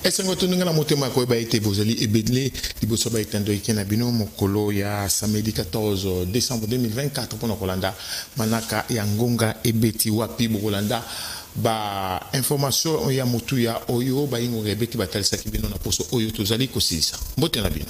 esengo tununga na motema ko ba été bozali ebedle liboso ba etando ikena bino mokolo ya samedi 14 décembre 2024 pour Kolanda manaka ya ngonga ebeti wapi Kolanda ba information ya mutu ya oyo ba ingo ebeti batalisa kibino na poso oyo tozali kosisa mbote na bino.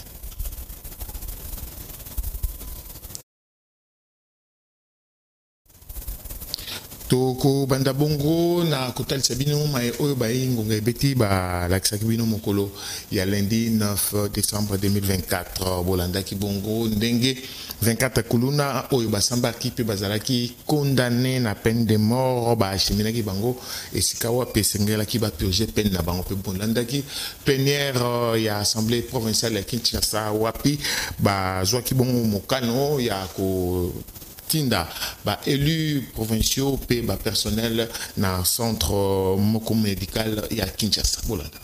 Toko banda bongo na kotal sabino mai oyo ba ingonga ebeti ba laksa kibino mokolo ya lundi 9 décembre 2024 bolanda ki bongo ndenge 24 kuluna oyo basamba kipe bazalaki condamné na peine de mort ba chimina ki bango esika wa pesengela ki ba purger peine na bango pe bolanda ki plénière ya assemblée provinciale ya Kinshasa wapi ba zwa ki bongo mokano ya ko tinda ba élus provinciaux pe ba personnel na centre moko médical ya Kinshasa bolanda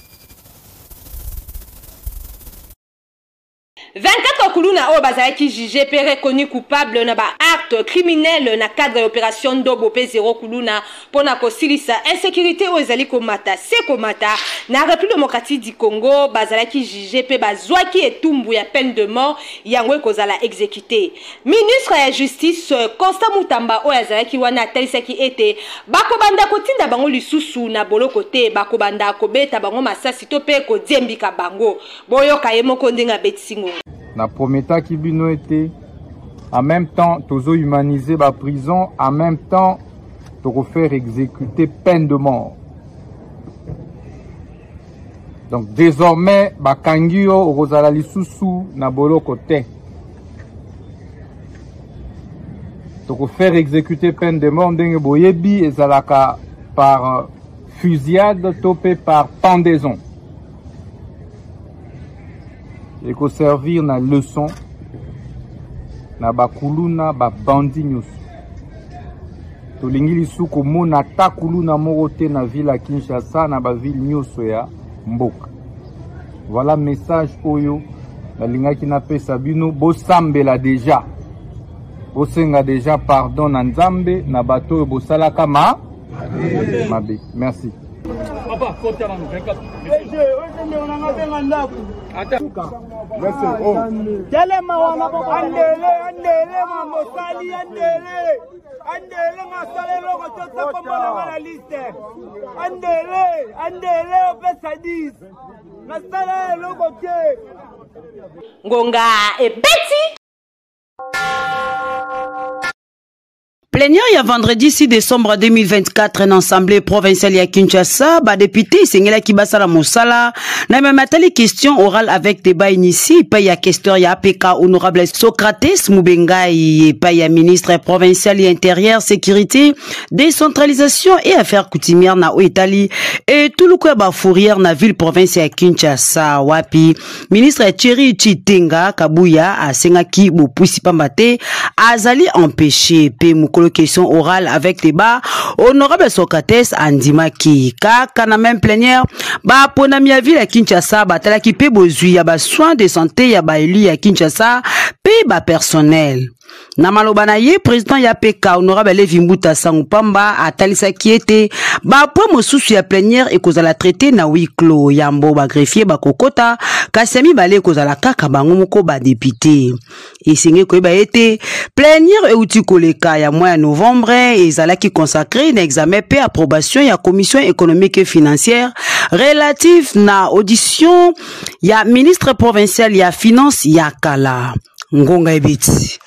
24 kuluna o bazalaki jugé pe reconnu coupable na ba acte criminel na cadre opération Ndobo pe 0 kuluna pona ko silisa insécurité o ezali komata se komata na République démocratique du Congo bazalaki jugé pe bazwaki etumbu ya peine de mort yango kozala exécuté. Ministre ya justice Constant Mutamba o azalaki wana talisaki ete bakobanda kotinda bango lisusu na boloko te bakobanda kobeta bango masasi to pe ko diembika bango boyoka yemoko ndinga betsingo na prometa qui bino été en même temps tozo humaniser la prison, en même temps to faire exécuter peine de mort. Donc désormais bakangio ozala lisusu na boloko te to faire exécuter peine de mort ndenge boyebi ezalaka par fusillade topé par pendaison. Et qu'on servir na leçon na bakuluna ba bandi nyusu to lingili suko mona takuluna morote na ville à Kinshasa na ba ville nyusu ya mboka. Voilà message oyo na lingaki na pesa bino bo sambela déjà bo senga déjà pardon na nzambe na bato bo sala kama mabe. Merci. Papa, Ngonga ebeti Plénière il y a vendredi 6 décembre 2024 en assemblée provinciale à Kinshasa, ba député Sengela Kibasala Moussala, na même atali question orale avec débat initié, pa ya questeur ya APK honorable Socrates Moubengai, pa ya ministre provincial et intérieur, sécurité, décentralisation et affaires coutumières na Oitali, et tout le quoi ba fourrière na ville provinciale à Kinshasa, wapi, ministre Thierry Chitenga Kabuya a Sengaki Bopusi Pambate, azali empêché, pe Mukolo question orale avec débat honorable Socrates Andimaki kaka na même plénière ba ponami ya ville à Kinshasa batalaki pe bozui ya ba soins de santé ya ba élu ya Kinshasa pe ba personnel na maloba na ye président ya PK honorable Levi Mbuta Sangupamba atalisaki ete ba po mosusu ya plénière ekozala traité na huis clos yambo ba greffier ba kokota kasemi bale ekozala kaka bango moko ba député esengi koyeba ete plénière euti koleka ya mois de novembre ezalaki consacré na examen pe approbation ya commission économique et financière relative na audition ya ministre provincial ya finance ya kala ngonga ebeti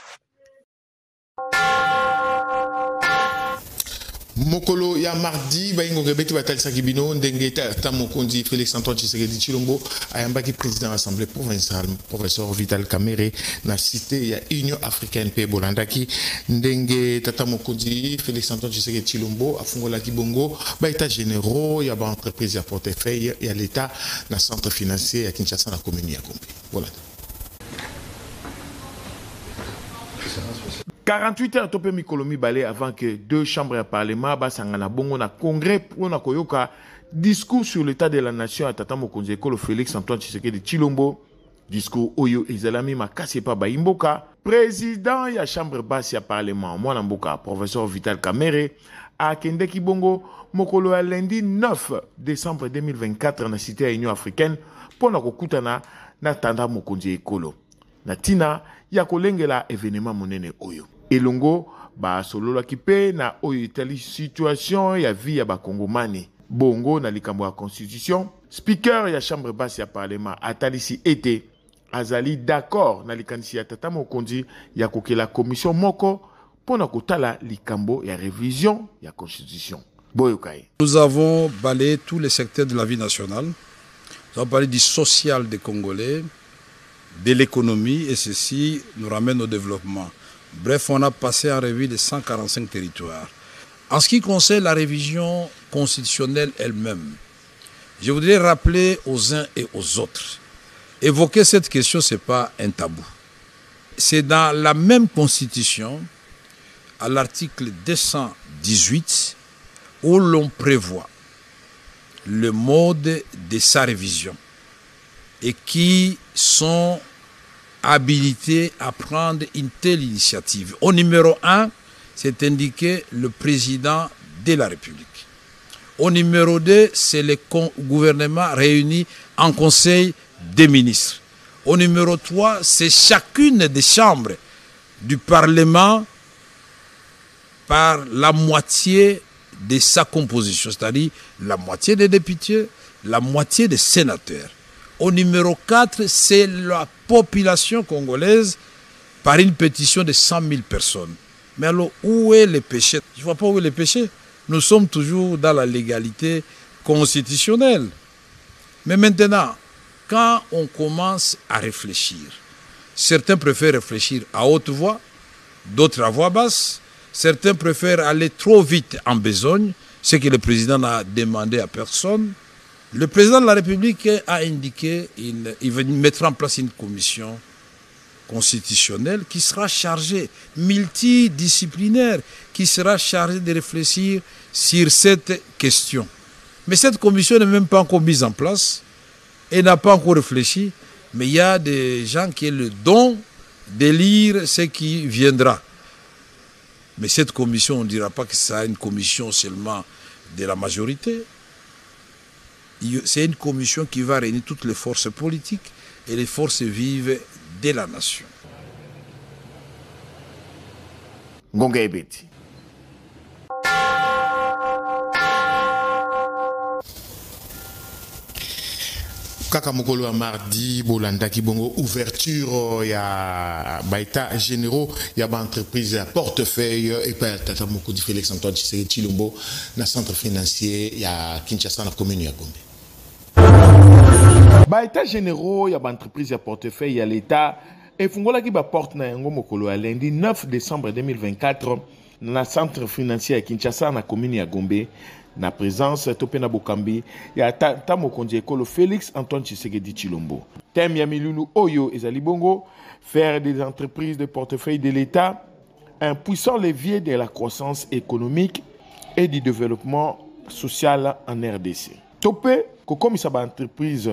mokolo ya mardi ba ingo rebeti batalisa kibino ndenge ta mokonzi Félix Antoine Tshisekedi Tshilombo ayambaki président de l'Assemblée provinciale professeur Vital Kamerhe na cité ya Union africaine pe bolandaki ndenge tata mokonzi Félix Antoine Tshisekedi Tshilombo afungola kibongo ba état généraux ya ba entreprise ya portefeuille ya l'état na centre financier ya Kinshasa na commune ya Kombe voilà 48 heures topé mikolomi balé avant que deux chambres à parlement basangana bongo na congrès pour na koyoka discours sur l'état de la nation à tata mokonzi ekolo Félix Antoine Tshisekedi Tshilombo discours oyo ezalami makasi pa baimboka président ya chambre basse ya parlement mwana mboka professeur Vital Kamerhe à Kendeki Bongo mokolo ya lundi 9 décembre 2024 na cité ya Union africaine pour na kokutana na tanda mokonzi ekolo na tina ya kolengela événement monene oyo elongo ba solola kipe na oyo itali situation ya vie ya bakongomani bongo na likambo ya constitution speaker ya chambre basse ya parlement atalisi ete azali d'accord na likanisi ya tata mokonzi ya kokela commission moko pona kotala likambo ya révision ya constitution. Boyokai. Nous avons balayé tous les secteurs de la vie nationale. Nous avons parlé du social des Congolais, de l'économie, et ceci nous ramène au développement. Bref, on a passé en revue les 145 territoires. En ce qui concerne la révision constitutionnelle elle-même, je voudrais rappeler aux uns et aux autres, évoquer cette question, ce n'est pas un tabou. C'est dans la même constitution, à l'article 218, où l'on prévoit le mode de sa révision et qui sont habilités à prendre une telle initiative. Au numéro 1, c'est indiqué le président de la République. Au numéro 2, c'est le gouvernement réuni en conseil des ministres. Au numéro 3, c'est chacune des chambres du Parlement par la moitié de sa composition, c'est-à-dire la moitié des députés, la moitié des sénateurs. Au numéro 4, c'est la population congolaise par une pétition de 100 000 personnes. Mais alors, où est le péché? Je ne vois pas où est le péché. Nous sommes toujours dans la légalité constitutionnelle. Mais maintenant, quand on commence à réfléchir, certains préfèrent réfléchir à haute voix, d'autres à voix basse. Certains préfèrent aller trop vite en besogne, ce que le président n'a demandé à personne. Le président de la République a indiqué qu'il va mettre en place une commission constitutionnelle qui sera chargée, multidisciplinaire, qui sera chargée de réfléchir sur cette question. Mais cette commission n'est même pas encore mise en place et n'a pas encore réfléchi. Mais il y a des gens qui ont le don de lire ce qui viendra. Mais cette commission, on ne dira pas que c'est une commission seulement de la majorité. C'est une commission qui va réunir toutes les forces politiques et les forces vives de la nation. Ngonga Ebeti. Kaka mokolo ya mardi bolanda kibongo ouverture ya baita généraux ya ba entreprise ya portefeuille et pa tata mokonzi Félix Antoine Tshisekedi Tshilombo na centre financier ya Kinshasa na commune ya Gombe. Baita généraux ya ba entreprise ya portefeuille ya l'état efungola ki ba porte na yango mokolo ya lundi 9 décembre 2024 na centre financier ya Kinshasa na commune ya Gombe. Na présence topena bokambi ya tata mokonzi ekolo Félix Antoine Tshisekedi Tshilombo. Thème ya milulu oyo ezali bongo faire des entreprises de portefeuille de l'État un puissant levier de la croissance économique et du développement social en RDC. Topé kokomisa ba entreprise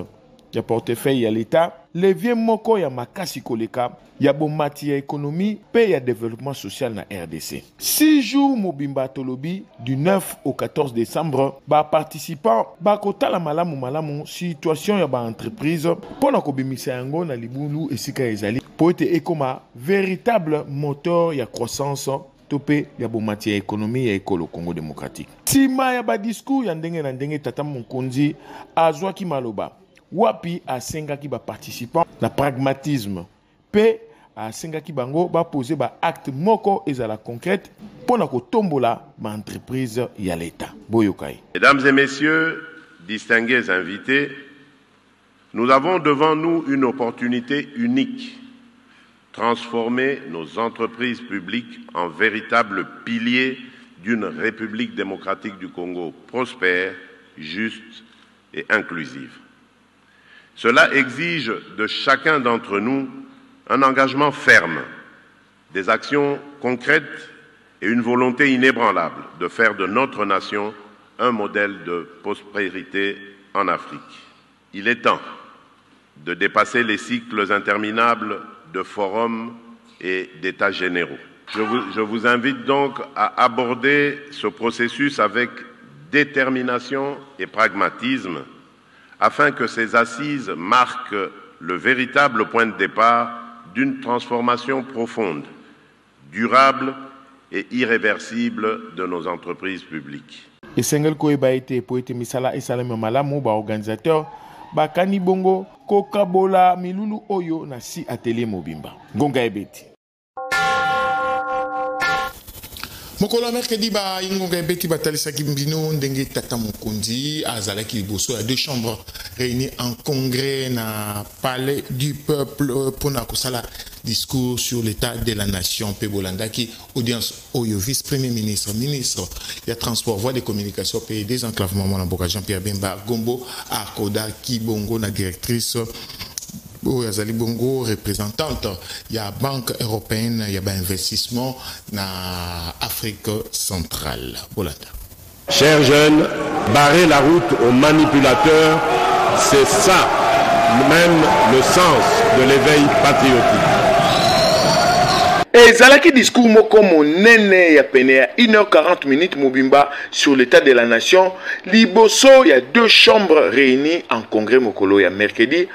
ya portefeuille ya l'État levier moko ya makasi koleka ya bomati ya économie pe ya développement social na RDC. 6 jours mobimba tolobi du 9 au 14 décembre ba participants ba kotala malamu situation ya ba entreprise pona kobimisa yango na libulu esika ezali po ete ekoma véritable moteur ya croissance topé ya bomati ya économie ya ekolo Congo démocratique. Tima ya ba discours ya ndenge na ndenge tata mokonzi azwaki maloba wapi asengaki ba participants na pragmatisme pe asengaki bango ba poser ba acte moko ezala concrète pona ko tombola ba entreprise ya l'état. Boyokai. Mesdames et messieurs, distingués invités, nous avons devant nous une opportunité unique: transformer nos entreprises publiques en véritables piliers d'une République démocratique du Congo prospère, juste et inclusive. Cela exige de chacun d'entre nous un engagement ferme, des actions concrètes et une volonté inébranlable de faire de notre nation un modèle de prospérité en Afrique. Il est temps de dépasser les cycles interminables de forums et d'états généraux. Je vous invite donc à aborder ce processus avec détermination et pragmatisme afin que ces assises marquent le véritable point de départ d'une transformation profonde, durable et irréversible de nos entreprises publiques. Et Sengel Koeba été pour être misala et salame malamu ba organisateur ba kani bongo kokabola milulu oyo na si atelier mobimba. Ngonga ebeti. Mokolo mercredi ba ingonga ebeti batalisa kimbino ndenge tata mokonzi azalaki liboso ya deux chambres réunies en congrès na palais du peuple pour na kosala discours sur l'état de la nation Pebolandaki audience oyo vice-premier ministre ya transport voie de communication pays désenclavement na boka Jean-Pierre Bemba Gombo akoda kibongo na directrice Yazali Bongo, représentante, il y a Banque européenne, il y a investissement dans Afrique centrale. Bolanda. Chers jeunes, barrer la route aux manipulateurs, c'est ça, même le sens de l'éveil patriotique. Et Zalaki discours moko monene ya pene ya 1h40 minutes mobimba sur l'état de la nation. Liboso, il y a deux chambres réunies en congrès mokolo ya mercredi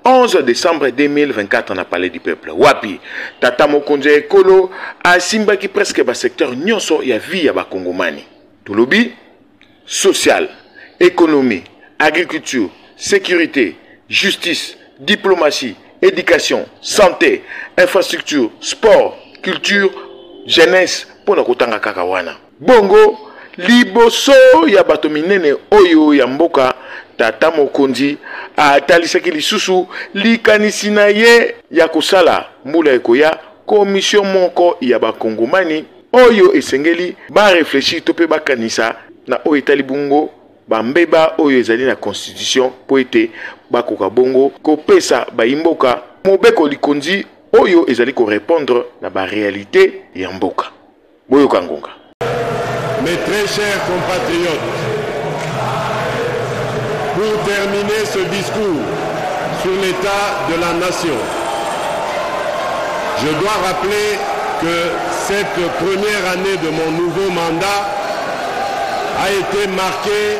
11 décembre 2024 on a parlé du peuple. Wapi, Tata Mokonzi Ekolo a simbaki presque ba secteur nyonso ya vie ya ba Kongomani. Toulobi, social, économie, agriculture, sécurité, justice, diplomatie, éducation, santé, infrastructure, sport, culture, jeunesse, pour nakotanga kakawana. Bongo, liboso ya bato minene oyo ya mboka Tata Mokonzi atalisaki lisusu likanisi na ye ya kosala mbula ekoya commission moko ya bakongomani oyo esengeli ba réfléchir to pe bakanisa na oyo etali bongo bambeba oyo ezali na constitution po ete bakoka bongo kopesa baimboka mobeko likonzi oyo ezali ko répondre na ba réalité ya mboka boyo kangonga. Mes très chers compatriotes, pour terminer ce discours sur l'état de la nation, je dois rappeler que cette première année de mon nouveau mandat a été marquée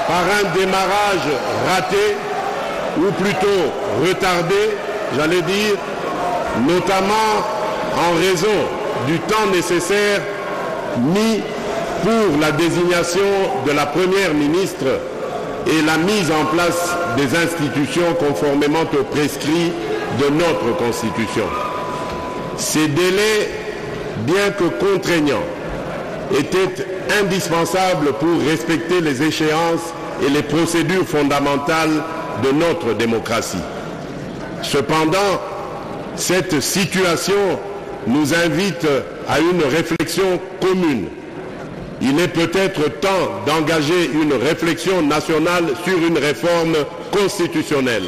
par un démarrage raté, ou plutôt retardé, j'allais dire, notamment en raison du temps nécessaire mis pour la désignation de la première ministre et la mise en place des institutions conformément aux prescrits de notre Constitution. Ces délais, bien que contraignants, étaient indispensables pour respecter les échéances et les procédures fondamentales de notre démocratie. Cependant, cette situation nous invite à une réflexion commune. Il est peut-être temps d'engager une réflexion nationale sur une réforme constitutionnelle.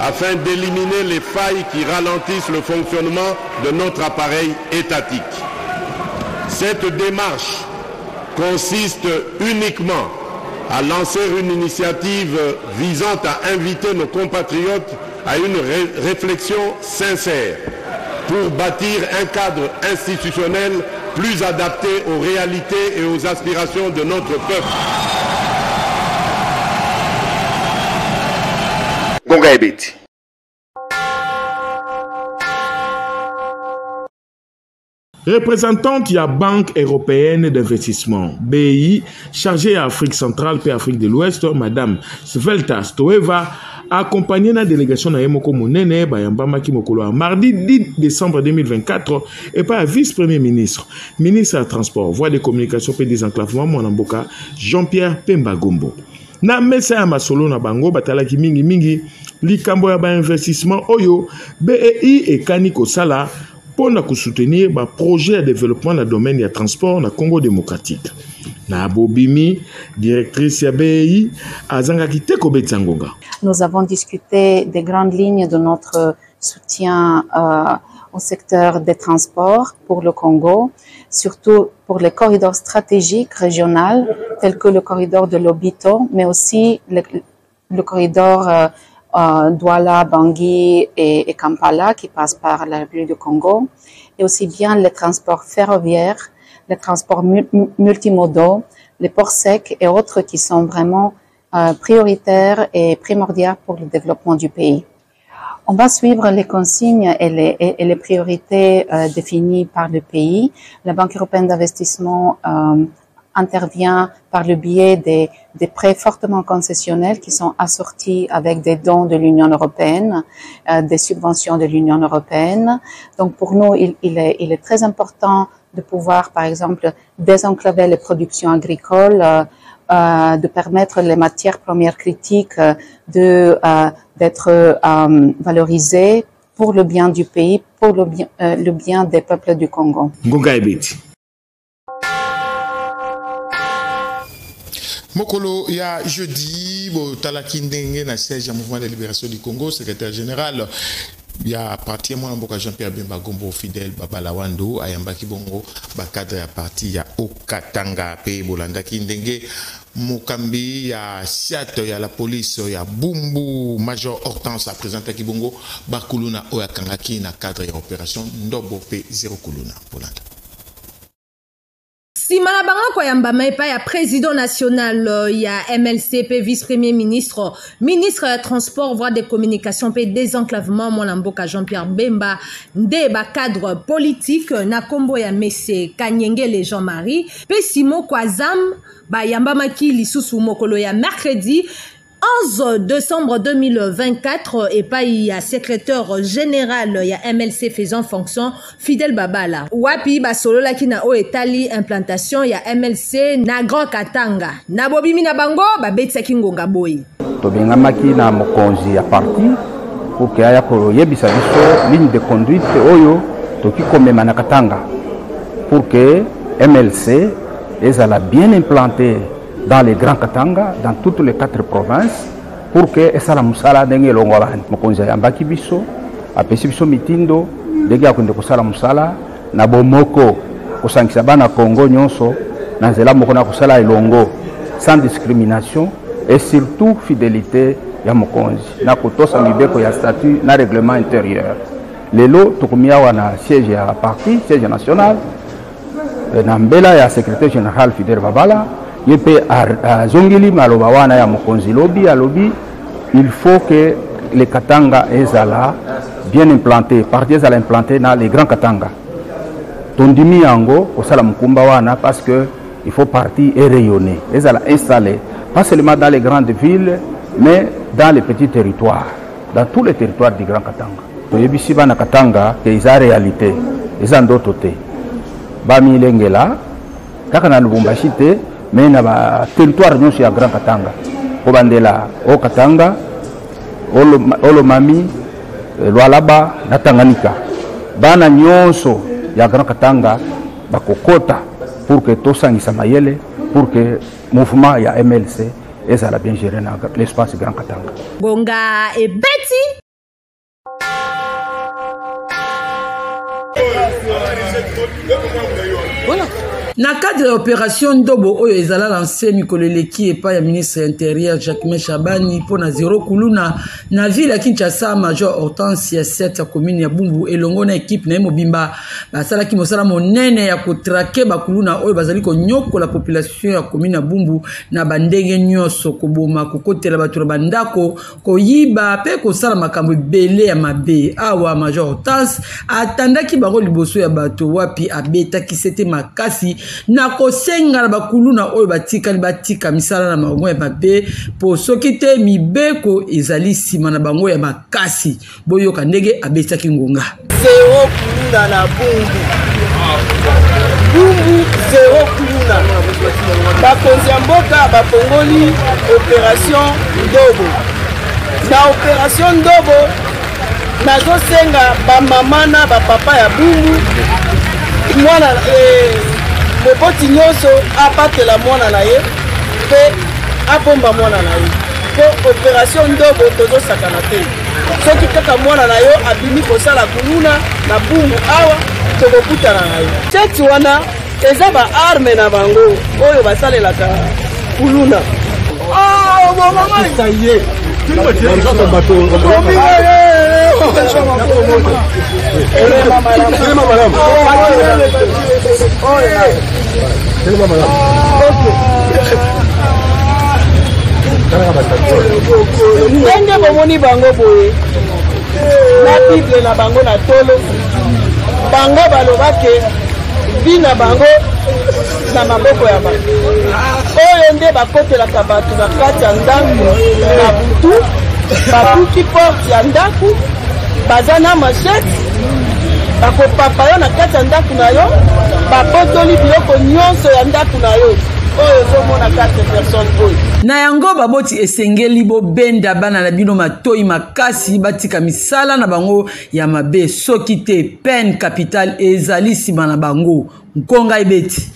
Afin d'éliminer les failles qui ralentissent le fonctionnement de notre appareil étatique. Cette démarche consiste uniquement à lancer une initiative visant à inviter nos compatriotes à une réflexion sincère pour bâtir un cadre institutionnel plus adapté aux réalités et aux aspirations de notre peuple. Gonga Ebeti. Représentante de la Banque européenne d'investissement, BI, chargée à Afrique centrale et Afrique de l'Ouest, Madame Svelta Stoeva, accompagnée de la délégation de Yemoko Monene, Bayambama Kimokolo, mardi 10 décembre 2024, et par le vice-premier ministre, ministre des Transports, voie de communication et désenclavement, Mwanamboka, Jean-Pierre Bemba Gombo. Na mesa ya masolo na bango batalaki mingi likambo ya ba investissement oyo BEI et Kaniko Sala pour soutenir le projet de développement dans le domaine du transport dans le Congo démocratique. Na Bobimi, directrice de BEI, Azangaki Teko Betsangonga. Nous avons discuté des grandes lignes de notre soutien au secteur des transports pour le Congo, surtout pour les corridors stratégiques régionaux tels que le corridor de Lobito, mais aussi le corridor Douala, Bangui et Kampala qui passent par la République du Congo, et aussi bien les transports ferroviaires, les transports multimodaux, les ports secs et autres qui sont vraiment prioritaires et primordiaux pour le développement du pays. On va suivre les consignes et les priorités définies par le pays. La Banque européenne d'investissement intervient par le biais des prêts fortement concessionnels qui sont assortis avec des dons de l'Union européenne, des subventions de l'Union européenne. Donc pour nous, il est très important de pouvoir, par exemple, désenclaver les productions agricoles, de permettre les matières premières critiques d'être valorisées pour le bien du pays, pour le bien des peuples du Congo. Mokolo, il y a jeudi, Talaki Ndenge, na siège du mouvement de libération du Congo, secrétaire général. Il y a parti moi Mboka Jean-Pierre Bemba Gombo fidèle Babalawando ayamba kibongo bakadre ya parti ya Okatanga pe Bolanda Kindenge Mokambi ya Siat ya la police ya Bumbu Major Hortense a présenté kibongo bakuluna oya kangaki na cadre ya opération Ndobo pe 0 kuluna Bolanda. Simana bango kwa yamba maipa ya président national ya MLCP vice-premier ministre ya transport voie des communications pe désenclavement mwana mboka Jean-Pierre Bemba nde ba cadre politique na kombo ya Messe Kanyengele Jean-Marie pe Simo Kwazam ba yamba maki lisusu mokolo ya mercredi 11 décembre 2024 et pas il y a secrétaire général il y a MLC faisant fonction Fidèle Babala wapi ba solo la kina o etali implantation il y a MLC na Grand Katanga na bobimi na bango ba betsa kingonga boy to benga maki na mokonzi ya parti pour que aya ko yebisa biso ligne de conduite oyo to ki komema na Katanga pour que MLC ezala bien implanté dans les grands Katanga, dans toutes les 4 provinces, pour que ça la musala dengue longwa mokonzi yambaki biso apesi biso mitindo dege akunde kusala musala na bomoko kusangisa bana Congo nyonso na nzela moko na kusala elongo sans discrimination et surtout fidélité ya mokonzi na kotosa mibeko ya statut na règlement intérieur. Lelo tukumia wana siège ya parti, siège national na mbela ya secrétaire général Fidèle Babala yepe zongili maloba wana ya mokonzi lobi alobi il faut que les Katanga ezala bien implantés parti ezala implanté dans les grands Katanga tondimi yango osala mukumba wana parce que il faut partir et rayonner ezala installé pas seulement dans les grandes villes mais dans les petits territoires dans tous les territoires du Grand Katanga toyebisi bana Katanga que eza réalité eza ndoto te bami lengela kaka na Lubumbashi te mais na ba territoire nyonso ya Grand Katanga kobandela o Katanga Olomami Lualaba na Tanganyika bana nyonso ya Grand Katanga bakokota pour que tosangisa mayele pour que mouvement ya MLC ezala bien géré dans l'espace Grand Katanga. Bonga et Betty. Voilà. Na cadre de l'opération Ndobo oyo ezala lancé mikolo leki et pas ya ministre intérieur Jacques Chabani pour na 0 kuluna na ville ya Kinshasa Major Hortense ya 7 ya commune ya Bumbu elongo na équipe na Mobimba basala ki mosala monene ya kotrake bakuluna oyo bazali ko nyoko la population ya commune ya Bumbu na bandenge nyoso koboma kokotela batura bandako koyiba pe kosala makambo belé ya mabe awa Major Hortense atandaki bango liboso ya bato wapi abeta ki c'était makasi na kosenga na bakuluna oyo batika misala na bango ya mabe po soki te mibeko ezali sima na bango ya makasi boyoka ndenge abetaki ngonga 0 kuluna na Bumbu Bumbu 0 kuluna bakonzi ya mboka bapongoli opération Ndobo na opération Ndobo nazosenga bamama na bapapa ya Bumbu mwana moboti nyonso apatela mwana na ye pe abomba mwana na ye po opération Ndobo tozosakana te soki kaka mwana na yo abimi kosala kuluna na Bumbu awa tokokutana na ye cheti wana eza baarme na bango oyo basalelaka kuluna ndenge bomoni bango boye na bible na bango na tolo bango balobake vi na bango na maboko ya bato oyo nde bakotelaka bato na kati ya ndako na butu babuki porte ya ndako baza na machete bakopapa yo na kati ya ndako na yo babotoli biloko nyonso ya ndako na yo oyo ezomona 4 personnes oyo na yango baboti esengeli bobenda bana na bino matoi makasi batika misala na bango ya mabe soki te peine capitale ezali nsima na bango nkonga ebeti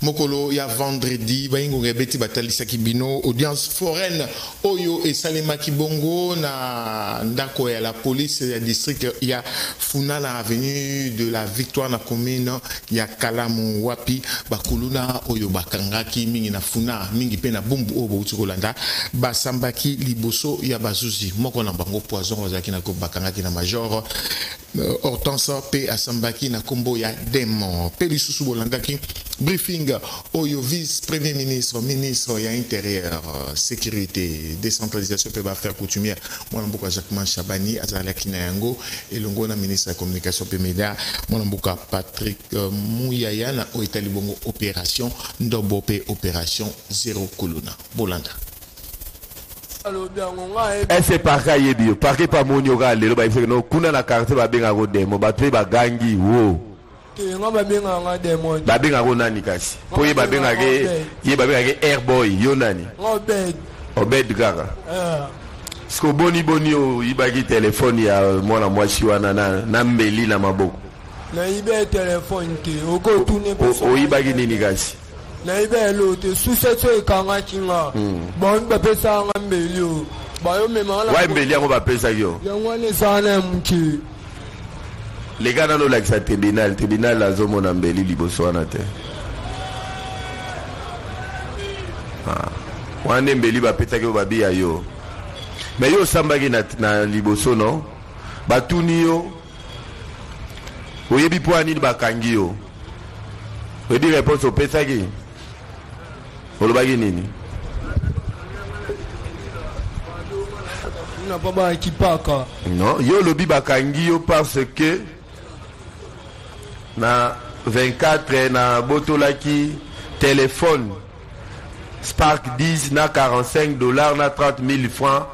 mokolo ya vendredi bayingo ngebeti batalisaki bino audience foraine oyo esalemaki bongo na ndako ya la police ya district ya Funa na avenue de la Victoire na commune ya Kalamu wapi bakuluna oyo bakangaki mingi na Funa mingi pe na bumbu oyo bauti kolanda basambaki liboso ya bazuzi moko na bango poison ozaki na ko bakangaki na major Hortense pe asambaki na kombo ya Demo pe lisusu bolandaki briefing oyo vice premier ministre ministre ya intérieur sécurité décentralisation pe ba faire coutumière mwana mboka Jacquemin Chabani azalaki na yango elongo na ministre ya communication pe média mwana mboka Patrick Mouyaya na oitali bongo opération ndobo pe opération zéro colonna bolanda ese parka yebi parke pa moni oka lelo ba ifeke no kuna na quartier ba benga go Demo batwe ba gangi wo babenga go nani kasi po ye babenga ke airboy yo nani Obed Gaga sko boni o ibaki telefone ya mwana mwashi wana na mbeli na maboko na ibe telefone te oko tune o ibaki nini kasi na ibe lo te susetso ikanga kinga bon ba pesa nga mbeli o ba yo mema la wa mbeli yango ba pesa yo yango ne sana mki les gars dans le tribunal la zone na mbeli liboso wana te wane mbeli ba petaki ba bia yo mais yo sambaki na liboso no batuni yo oyebi po ani ba kangi yo oyebi réponse o petaki olobaki nini na baba kipaka non yo lobi ba kangi yo parce que na 24 na botolaki téléphone Spark 10 na $45 na 30,000 francs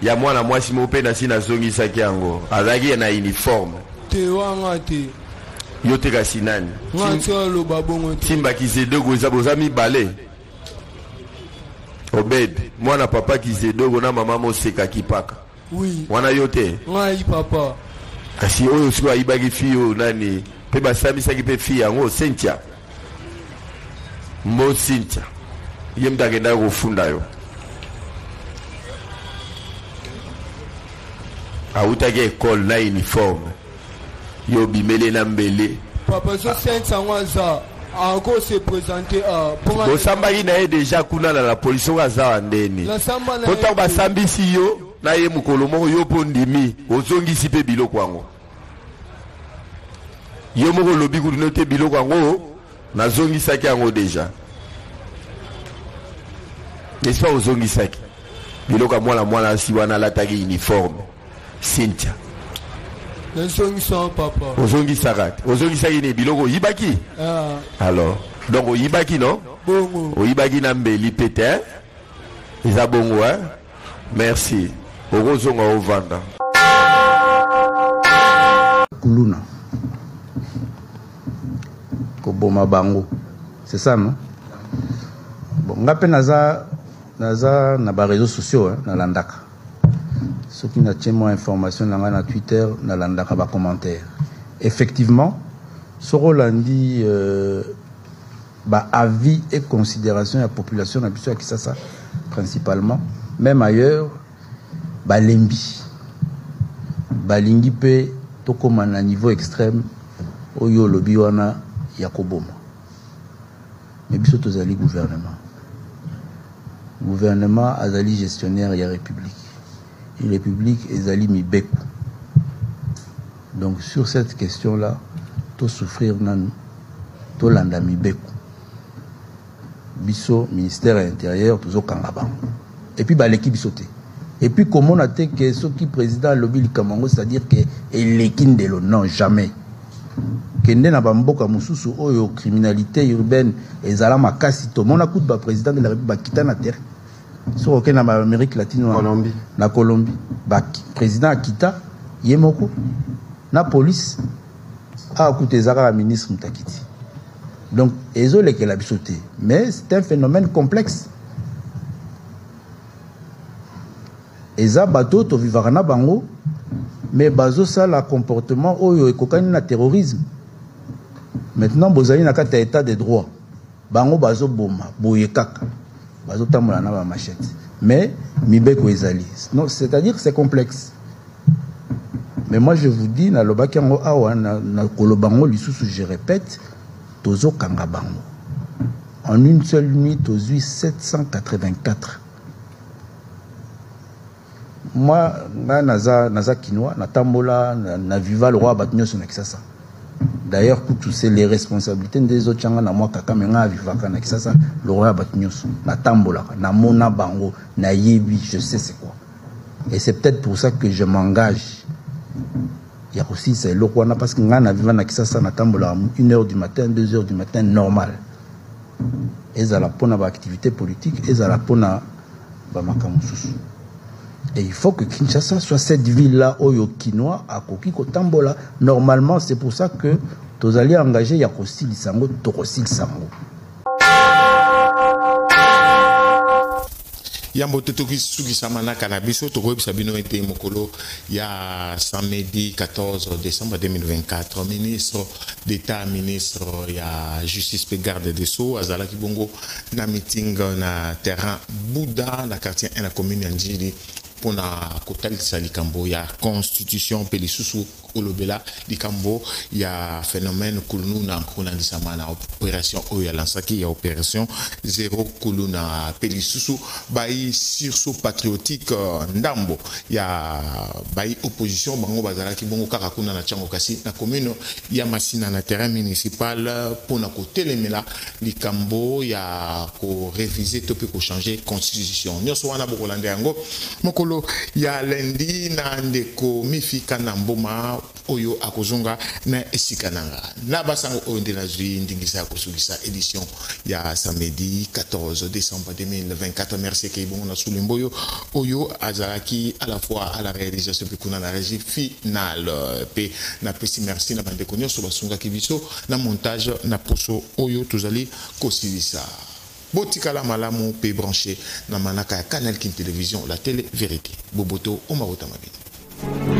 ya mwana mwasi mope na sina zongi saki yango azaki na uniforme te wanga te yo te kasi nani ngatiolo babongo te Simba Kizedogo boza mibale Obed mwana papa Kizedogo na mama Moseka Kipaka oui wana yo te ngai papa kasi oyo siko ayibaki fiyo nani pe basamisaki pe fi yango Cynthia Mo Cynthia ye mtakenda kufunda yo autaki ekole na uniforme yo bimele na mbele papa so sensa ngwaza ako se présenter à bosambaki na ye déjà kuna na la police okaza wa ndeni kota basambisi yo na ye mokolo moko yo mpo ndimi ozongisi mpe biloko yango yo moko lobi kulino te biloko yango nazongisaki yango déjà n'est-ce pas ozongisaki biloko ya mwana asi wana alataki uniforme Cynthia papa ozongisaka te ozongisaki ni biloko oyibaki alors donc oyibaki non bongo oyibaki na mbeli pete eza bongo merci okozonga ovanda kuluna koboma bango c'est ça non bon ngape naza na ba réseaux sociaux nalandaka soki natie mo information nanga na Twitter nalandaka ba commentaire effectivement soko landi ba avis et considération ya population na biso ya Kisasa principalement même ailleurs balembi balingi pe tokoma na niveau extrême oyo lobi wana ya koboma mais biso tozali gouvernement. Gouvernement azali gestionnaire ya république. Et république ezali mibeku. Donc sur cette question-là, to souffrir nanu, to landa mibeku. Biso ministère intérieur tozo kangaba. Et puis baleki bisote. Et puis comment on a été que ce qui président lobby Kamango, c'est-à-dire que l'équine de l'eau, non jamais. Kende na bamboka mususu oyo criminalité urbaine ezala makasi to mona coup de président de la République kita na terre. Sur aucun en Amérique latine Colombie. Na Colombie. Président Akita yemoko na police a écouté Zara ministre Mtakiti. Donc ezole que la bisoté, mais c'est un phénomène complexe. Eza bateau to vivarana bango, mais bazo ça la comportement oyo ekokani na terrorisme. Maintenant bozali na kata état de droit. Bango bazo boma, boye kaka. Bazo tamola na ba machette. Mais mibeko ezali. Non, c'est-à-dire que c'est complexe. Mais moi je vous dis na lobaki ngo awa na kolobango lisusu je répète, tozo kanga bango. En une seule nuit tozo 784. Moi, naza kinois, natambola, na viva le roi Batnyos na Kisasa. D'ailleurs, pour tous les responsabilités des autres changa na moi kaka menga viva na Kisasa, le roi Batnyos, natambola, na mona bango, na yebi, je sais c'est quoi. Et c'est peut-être pour ça que je m'engage. Il y a aussi c'est le roi parce que na viva na Kisasa natambola 1h du matin, 2h du matin normal. Et ça la pona ba activité politique, et ça la pona ba makamususu. Et il faut que Kinshasa soit cette ville-là, Oyo Kinois, à Koki Kotambola. Normalement, c'est pour ça que tous allez engager Yakosi Lisango, Torosi Lisango. Yambo Totoki Sugisamana Canabiso, Torobi Sabino et Mokolo, il y a samedi 14 décembre 2024, ministre d'État, ministre, il y a Justice et Garde des Sceaux, Azala Kibongo, na meeting na terrain Bouddha, na quartier 1 la commune Ndjili. Pour na kotal salikambo ya constitution pelisusu olobela likambo ya phénomène kulunu na kuna ndisamana opération oya lansaki ya opération zéro kuluna pelisusu bai sursaut patriotique ndambo ya bai opposition bango bazalaki bongo kaka kuna na chango kasi na commune ya Masina na terrain municipal pour na kotelemela likambo ya ko réviser to pe ko changer constitution nyoso wana bokolanda yango mokolo ya lundi na ndeko mifika na mboma oyo akozonga na esikananga na basango oyo ndena zwi ndingisa kosugisa édition ya samedi 14 décembre 2024. Merci Keibongo na Sulemboyo oyo azalaki à la fois à la réalisation pe kuna na régie finale pe na pesi merci na bandeko nyonso basunga kibiso na montage na poso oyo tozali kosilisa botikala malamu pe branché na manaka ya Canal King Télévision la télé vérité boboto o mabota mabini.